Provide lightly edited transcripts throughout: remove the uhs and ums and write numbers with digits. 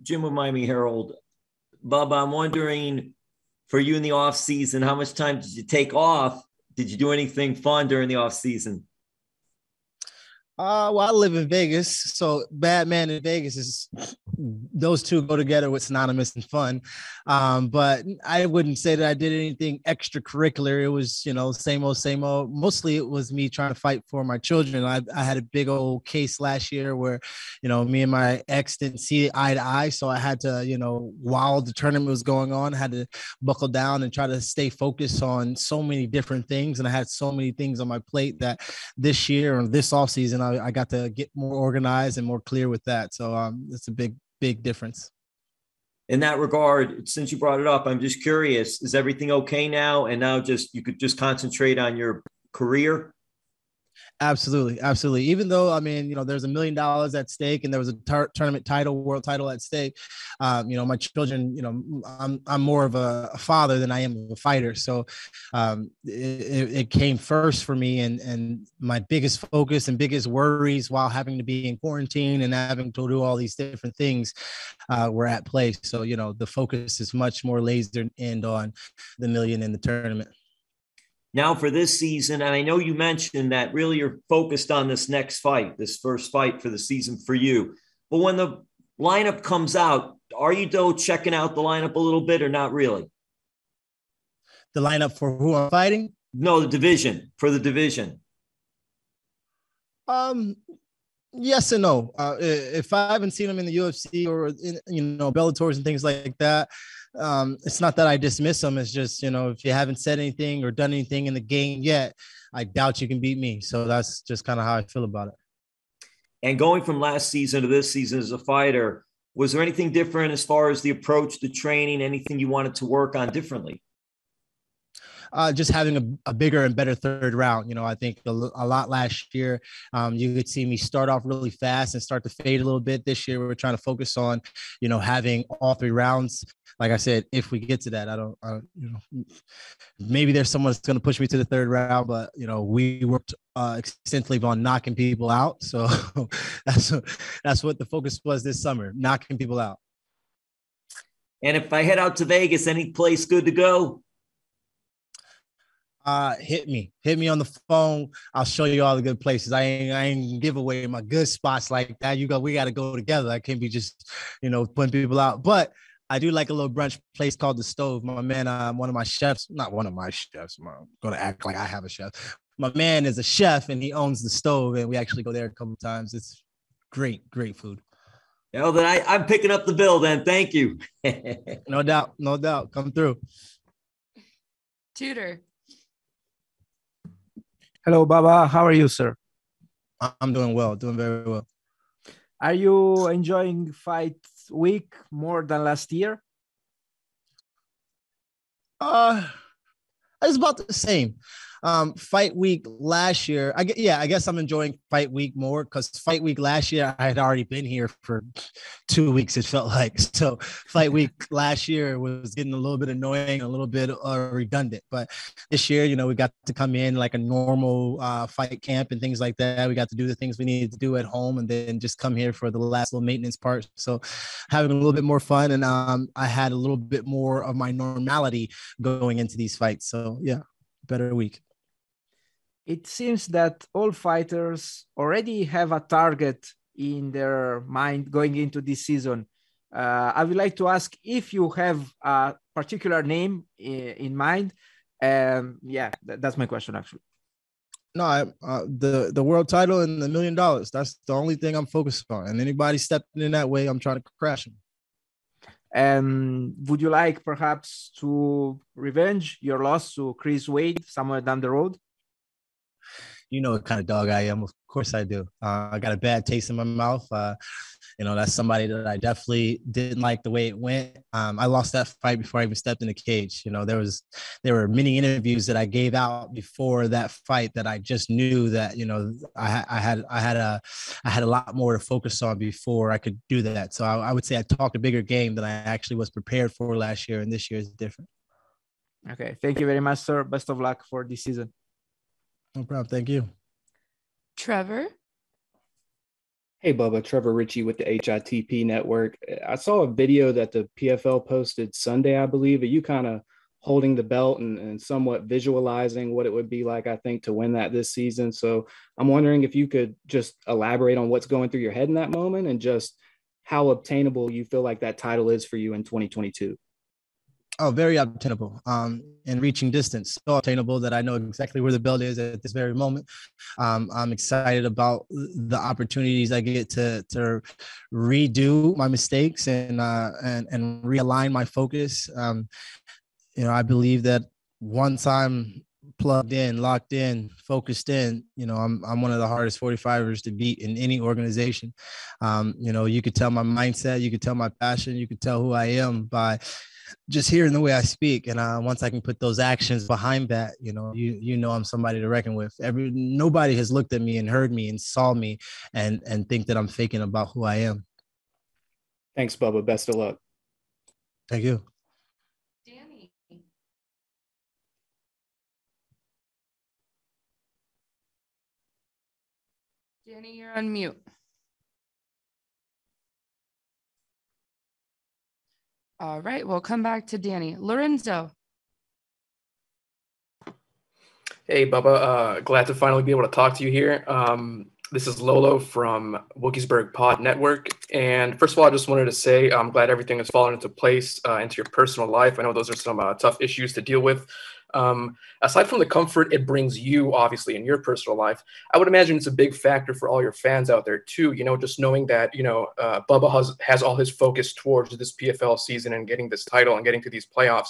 Jim with Miami Herald. Bubba, I'm wondering for you in the off season, how much time did you take off? Did you do anything fun during the off season? Well, I live in Vegas, so Batman in Vegas is those two go together with synonymous and fun. But I wouldn't say that I did anything extracurricular. It was, same old, same old. Mostly it was me trying to fight for my children. I had a big old case last year where, me and my ex didn't see eye to eye. So I had to, while the tournament was going on, I had to buckle down and try to stay focused on so many different things. And I had so many things on my plate that this year or this offseason, I got to get more organized and more clear with that. So it's a big difference. In that regard, since you brought it up, I'm just curious, is everything okay now? And now you could just concentrate on your career? Absolutely. Absolutely. Even though, there's $1 million at stake and there was a tournament title, world title at stake. My children, I'm more of a father than I am a fighter. So it came first for me, and my biggest focus and biggest worries while having to be in quarantine and having to do all these different things were at play. So, the focus is much more laser end on the million in the tournament. Now for this season, and I know you mentioned that really you're focused on this next fight, this first fight for the season for you. But when the lineup comes out, are you though checking out the lineup a little bit or not really? The lineup for who I'm fighting? No, the division. Yes and no. If I haven't seen them in the UFC or in, Bellators and things like that, it's not that I dismiss them. It's just, if you haven't said anything or done anything in the game yet, I doubt you can beat me. So that's just kind of how I feel about it. And going from last season to this season as a fighter, was there anything different as far as the approach, the training, anything you wanted to work on differently? Just having a bigger and better third round. I think a lot last year, you could see me start off really fast and start to fade a little bit. This year, we're trying to focus on, having all 3 rounds. Like I said, if we get to that, I don't maybe there's someone that's going to push me to the third round, but, we worked extensively on knocking people out. So that's what the focus was this summer, knocking people out. And if I head out to Vegas, any place good to go? Hit me on the phone. I'll show you all the good places. I ain't give away my good spots like that. We got to go together. I can't be just, putting people out, but I do like a little brunch place called The Stove. My man, not one of my chefs. I'm going to act like I have a chef. My man is a chef and he owns The Stove, and we actually go there a couple of times. It's great food. Then I'm picking up the bill then. Thank you. No doubt. Come through. Tudor. Hello, Baba. How are you, sir? I'm doing well, doing very well. Are you enjoying fight week more than last year? It's about the same. Fight week last year, I guess I'm enjoying fight week more because fight week last year I had already been here for 2 weeks. It felt like so. Fight week last year was getting a little bit annoying, a little bit redundant. But this year, we got to come in like a normal fight camp and things like that. We got to do the things we needed to do at home, and then just come here for the last little maintenance part. So having a little bit more fun, and I had a little bit more of my normality going into these fights. So yeah, better week. It seems that all fighters already have a target in their mind going into this season. I would like to ask if you have a particular name in mind. That's my question, actually. No, the world title and the $1 million. That's the only thing I'm focused on. And anybody stepping in that way, I'm trying to crash them. Would you like perhaps to revenge your loss to Chris Wade somewhere down the road? You know what kind of dog I am. Of course I do. I got a bad taste in my mouth. That's somebody that I definitely didn't like the way it went. I lost that fight before I even stepped in the cage. There were many interviews that I gave out before that fight that I just knew that, I had a lot more to focus on before I could do that. So I would say I talked a bigger game than I actually was prepared for last year. And this year is different. Okay. Thank you very much, sir. Best of luck for this season. No problem. Thank you. Trevor? Hey, Bubba, Trevor Ritchie with the HITP network. I saw a video that the PFL posted Sunday, I believe. Are you kind of holding the belt and somewhat visualizing what it would be like, I think, to win that this season? So I'm wondering if you could just elaborate on what's going through your head in that moment and just how obtainable you feel like that title is for you in 2022. Oh, very obtainable. In reaching distance, so obtainable that I know exactly where the belt is at this very moment. I'm excited about the opportunities I get to redo my mistakes and realign my focus. I believe that once I'm plugged in, locked in, focused in, I'm one of the hardest 45ers to beat in any organization. You could tell my mindset, you could tell my passion, you could tell who I am by just hearing the way I speak. And once I can put those actions behind that, I'm somebody to reckon with. Nobody has looked at me and heard me and saw me and think that I'm faking about who I am. Thanks, Bubba. Best of luck. Thank you. Danny. Danny, you're on mute. All right, we'll come back to Danny. Lorenzo. Hey, Bubba. Glad to finally be able to talk to you here. This is Lolo from Wilkiesburg Pod Network. And first of all, I just wanted to say I'm glad everything has fallen into place into your personal life. I know those are some tough issues to deal with. Aside from the comfort it brings you, obviously, in your personal life, I would imagine it's a big factor for all your fans out there, too. Just knowing that, Bubba has all his focus towards this PFL season and getting this title and getting to these playoffs.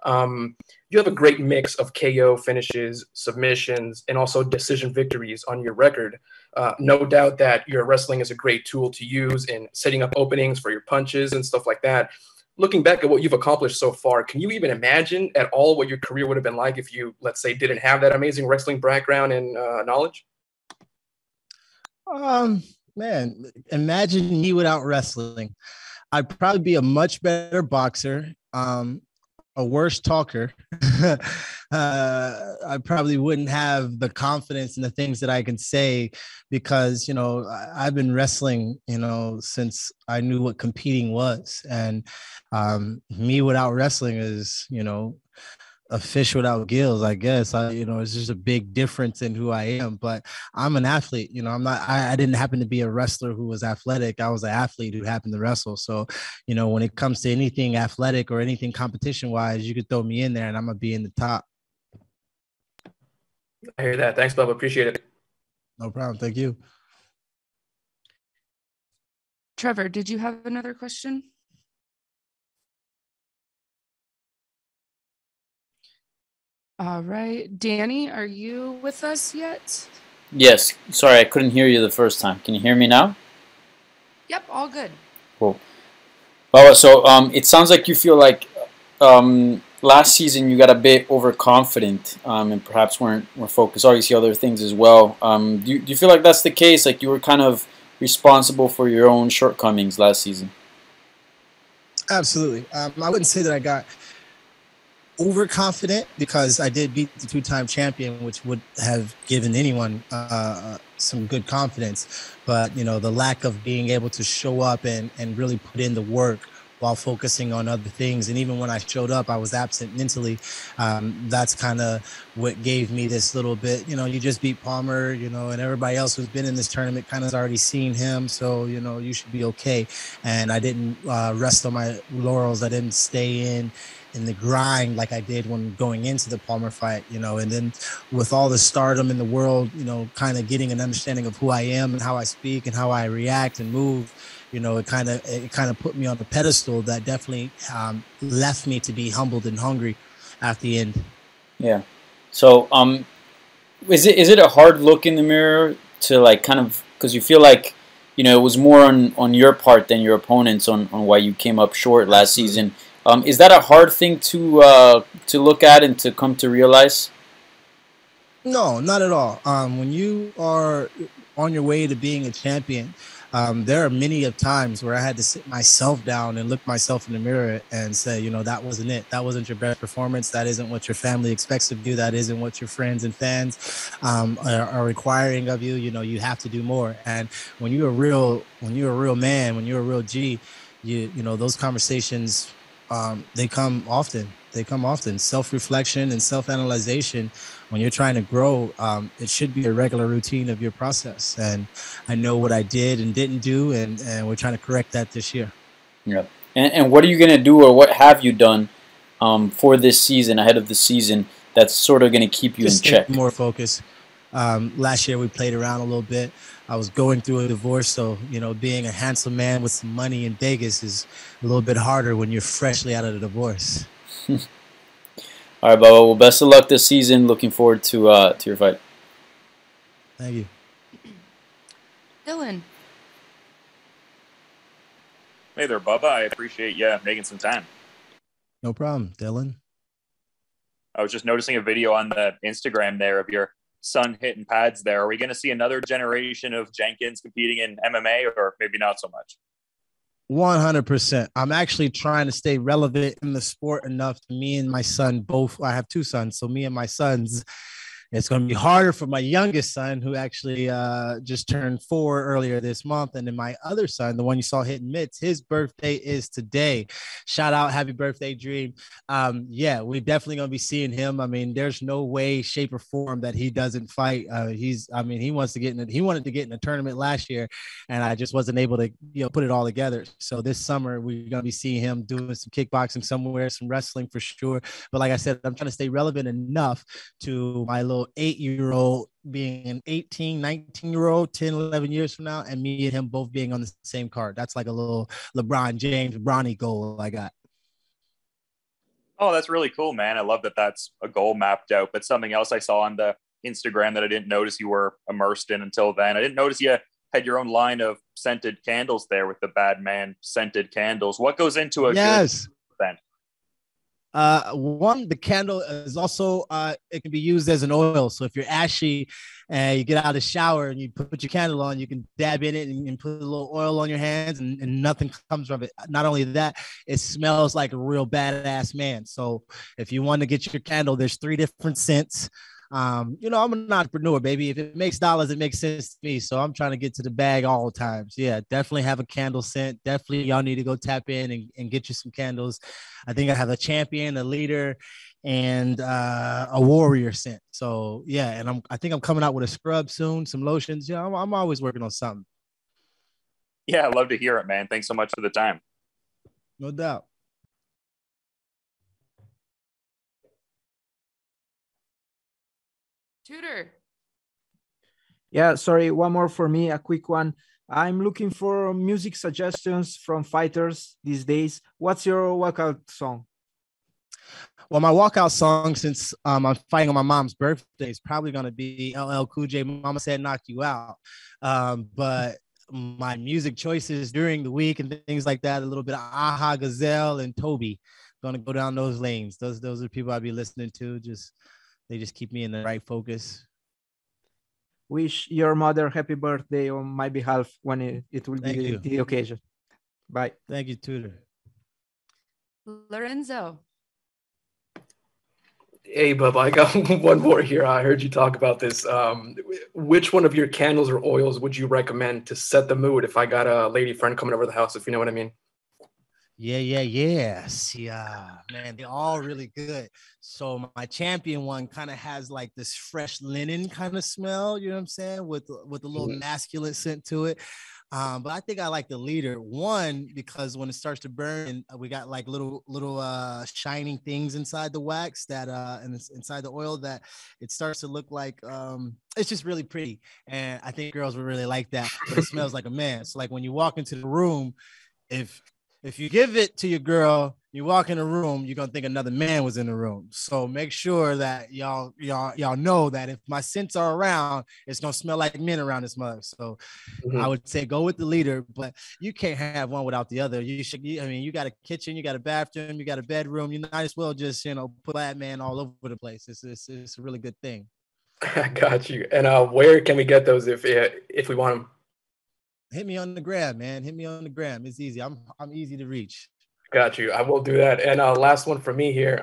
You have a great mix of KO finishes, submissions, and also decision victories on your record. No doubt that your wrestling is a great tool to use in setting up openings for your punches and stuff like that. Looking back at what you've accomplished so far, can you even imagine at all what your career would have been like if you, let's say, didn't have that amazing wrestling background and knowledge? Man, imagine me without wrestling. I'd probably be a much better boxer, a worse talker. I probably wouldn't have the confidence in the things that I can say because, I've been wrestling, since I knew what competing was. And me without wrestling is, a fish without gills, I guess. It's just a big difference in who I am, but I'm an athlete. I didn't happen to be a wrestler who was athletic. I was an athlete who happened to wrestle. So, when it comes to anything athletic or anything competition wise, you could throw me in there and I'm going to be in the top. I hear that. Thanks, Bubba. Appreciate it. No problem. Thank you. Trevor, did you have another question? All right. Danny, are you with us yet? Yes. Sorry, I couldn't hear you the first time. Can you hear me now? Yep, all good. Cool. Well, so it sounds like you feel like last season you got a bit overconfident and perhaps weren't focused. Obviously, other things as well. Do you feel like that's the case? Like you were kind of responsible for your own shortcomings last season? Absolutely. I wouldn't say that I got overconfident because I did beat the two-time champion, which would have given anyone some good confidence. But, the lack of being able to show up and really put in the work while focusing on other things. And even when I showed up, I was absent mentally. That's kind of what gave me this little bit, you just beat Palmer, and everybody else who's been in this tournament kind of has already seen him. So, you should be okay. And I didn't rest on my laurels. I didn't stay in the grind like I did when going into the Palmer fight, and then with all the stardom in the world, kind of getting an understanding of who I am and how I speak and how I react and move, it kind of put me on a pedestal that definitely left me to be humbled and hungry at the end. Yeah. So, is it a hard look in the mirror to like kind of, because you feel like, it was more on your part than your opponents on why you came up short last season. Is that a hard thing to look at and to come to realize? No, not at all. When you are on your way to being a champion, there are many of times where I had to sit myself down and look myself in the mirror and say, you know, that wasn't it. That wasn't your best performance. That isn't what your family expects of you. That isn't what your friends and fans are requiring of you. You know, you have to do more. And when you're a real man, when you're a real G, you know, those conversations, they come often. Self-reflection and self-analyzation, when you're trying to grow, it should be a regular routine of your process. And I know what I did and didn't do, and we're trying to correct that this year. Yeah. And what are you going to do, or what have you done for this season, ahead of the season, that's sort of going to keep you Just in check? More focus. Last year we played around a little bit. I was going through a divorce, so, you know, being a handsome man with some money in Vegas is a little bit harder when you're freshly out of the divorce. All right, Bubba. Well, best of luck this season. Looking forward to your fight. Thank you. Dylan. Hey there, Bubba. I appreciate you making some time. No problem, Dylan. I was just noticing a video on the Instagram there of your son hitting pads there. Are we going to see another generation of Jenkins competing in MMA, or maybe not so much? 100%. I'm actually trying to stay relevant in the sport enough to me and my son both. I have two sons, so me and my sons, it's going to be harder for my youngest son, who actually just turned 4 earlier this month. And then my other son, the one you saw hitting mitts, his birthday is today. Shout out. Happy birthday, Dream. Yeah, we're definitely going to be seeing him. I mean, there's no way, shape, or form that he doesn't fight. He wanted to get in a tournament last year, and I just wasn't able to, you know, put it all together. So this summer, we're going to be seeing him doing some kickboxing somewhere, some wrestling for sure. But like I said, I'm trying to stay relevant enough to my little 8-year-old being an 18, 19-year-old 10, 11 years from now, and me and him both being on the same card. That's like a little LeBron James Bronny goal I got. Oh, that's really cool, man. I love that that's a goal mapped out. But something else I saw on the Instagram that I didn't notice you were immersed in until then, I didn't notice you had your own line of scented candles there with the Bad Man scented candles. What goes into a good event? The candle is also, it can be used as an oil. So if you're ashy and you get out of the shower and you put your candle on, you can dab in it and put a little oil on your hands, and nothing comes from it. Not only that, it smells like a real badass man. So if you want to get your candle, there's 3 different scents. You know, I'm an entrepreneur, baby. If it makes dollars, it makes sense to me. So I'm trying to get to the bag all the time. So yeah, definitely have a candle scent. Definitely y'all need to go tap in and get you some candles. I think I have a champion, a leader, and a warrior scent. So yeah, and I think I'm coming out with a scrub soon, some lotions. Yeah, I'm always working on something. Yeah, I love to hear it, man. Thanks so much for the time. No doubt. Tudor. Yeah, sorry, one more for me, a quick one. I'm looking for music suggestions from fighters these days. What's your walkout song? Well, my walkout song, since I'm fighting on my mom's birthday, is probably going to be LL Cool J, Mama Said Knock You Out. But my music choices during the week and things like that, a little bit of Aha, Gazelle, and Toby. Going to go down those lanes. Those are people I'll be listening to. They just keep me in the right focus. Wish your mother happy birthday on my behalf when it will be the occasion. Bye. Thank you, Tudor. Lorenzo. Hey, Bubba, I got one more here. I heard you talk about this. Which one of your candles or oils would you recommend to set the mood if I got a lady friend coming over the house, if you know what I mean? Yeah. See, man, they're all really good. So my champion one kind of has like this fresh linen kind of smell, you know what I'm saying? With a little masculine scent to it. But I think I like the leader one because when it starts to burn, we got like little shining things inside the wax that and inside the oil that it starts to look like it's just really pretty. And I think girls would really like that. But it smells like a man. So like when you walk into the room, if you give it to your girl, you walk in the room, you're gonna think another man was in the room. So make sure that y'all know that if my scents are around, it's gonna smell like men around this mother. So I would say go with the leader, but you can't have one without the other. You got a kitchen, you got a bathroom, you got a bedroom. You might as well just put that man all over the place. It's a really good thing. I got you. And where can we get those if we want them? Hit me on the gram, man. Hit me on the gram. It's easy. I'm easy to reach. Got you. I will do that. And last one for me here.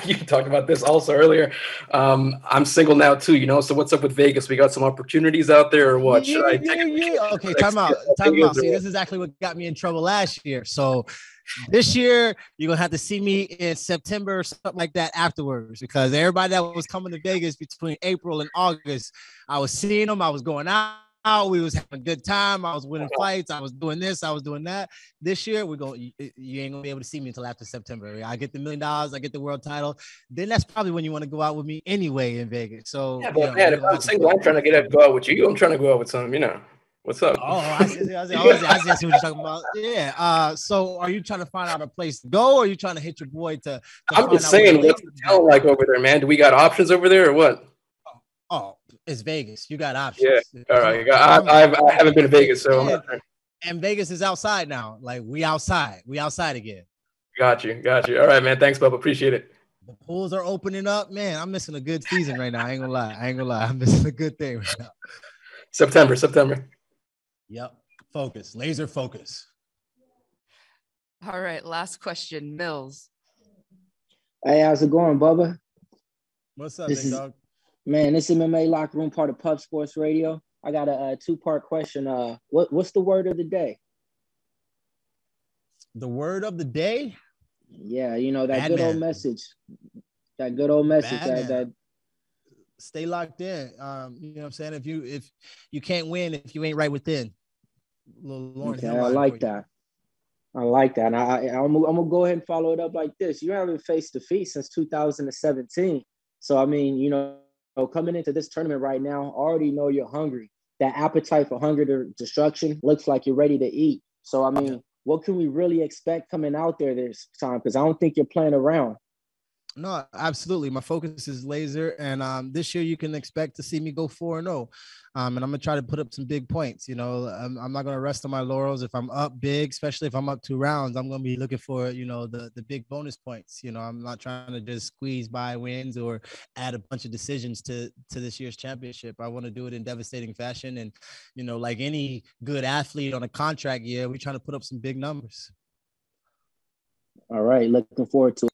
You talked about this also earlier. I'm single now too, you know. So what's up with Vegas? We got some opportunities out there, or what? Should I take a Okay, time out. See, this is exactly what got me in trouble last year. So this year, you're gonna have to see me in September or something like that afterwards, because everybody that was coming to Vegas between April and August, I was seeing them. I was going out. We was having a good time. I was winning fights. I was doing this. I was doing that. This year, you ain't gonna be able to see me until after September. I get the $1 million. I get the world title. Then that's probably when you want to go out with me anyway in Vegas. So yeah, but man, if I'm single, I'm trying to go out with you. I'm trying to go out with some, you know. What's up? Oh, I see what you're talking about. Yeah. So are you trying to find out a place to go, or are you trying to hit your boy to I'm just saying, what's the town like over there, man? Do we got options over there or what? Oh, it's Vegas. You got options. Yeah. All right. I haven't been to Vegas, so I'm not sure. And Vegas is outside now. Like, we outside. We outside again. Got you. All right, man. Thanks, Bubba. Appreciate it. The pools are opening up. Man, I'm missing a good season right now. I ain't gonna lie. I'm missing a good thing right now. September. Yep. Focus. Laser focus. All right. Last question, Mills. Hey, how's it going, Bubba? What's up, big dog? Man, this MMA Locker Room, part of Pub Sports Radio. I got a two-part question. What's the word of the day? The word of the day? Yeah, you know, that good old message. That good old message. That stay locked in. You know what I'm saying? If you can't win if you ain't right within. Okay, I like that. And I'm gonna go ahead and follow it up like this. You haven't faced defeat since 2017. So I mean, you know, coming into this tournament right now, I already know you're hungry. That appetite for hunger to destruction looks like you're ready to eat. So I mean, what can we really expect coming out there this time? Because I don't think you're playing around. No, absolutely. My focus is laser, and this year you can expect to see me go 4-0, and I'm gonna try to put up some big points. You know, I'm not gonna rest on my laurels. If I'm up big, especially if I'm up 2 rounds, I'm gonna be looking for, you know, the big bonus points. You know, I'm not trying to just squeeze by wins or add a bunch of decisions to this year's championship. I want to do it in devastating fashion, and you know, like any good athlete on a contract year, we're trying to put up some big numbers. All right, looking forward to it.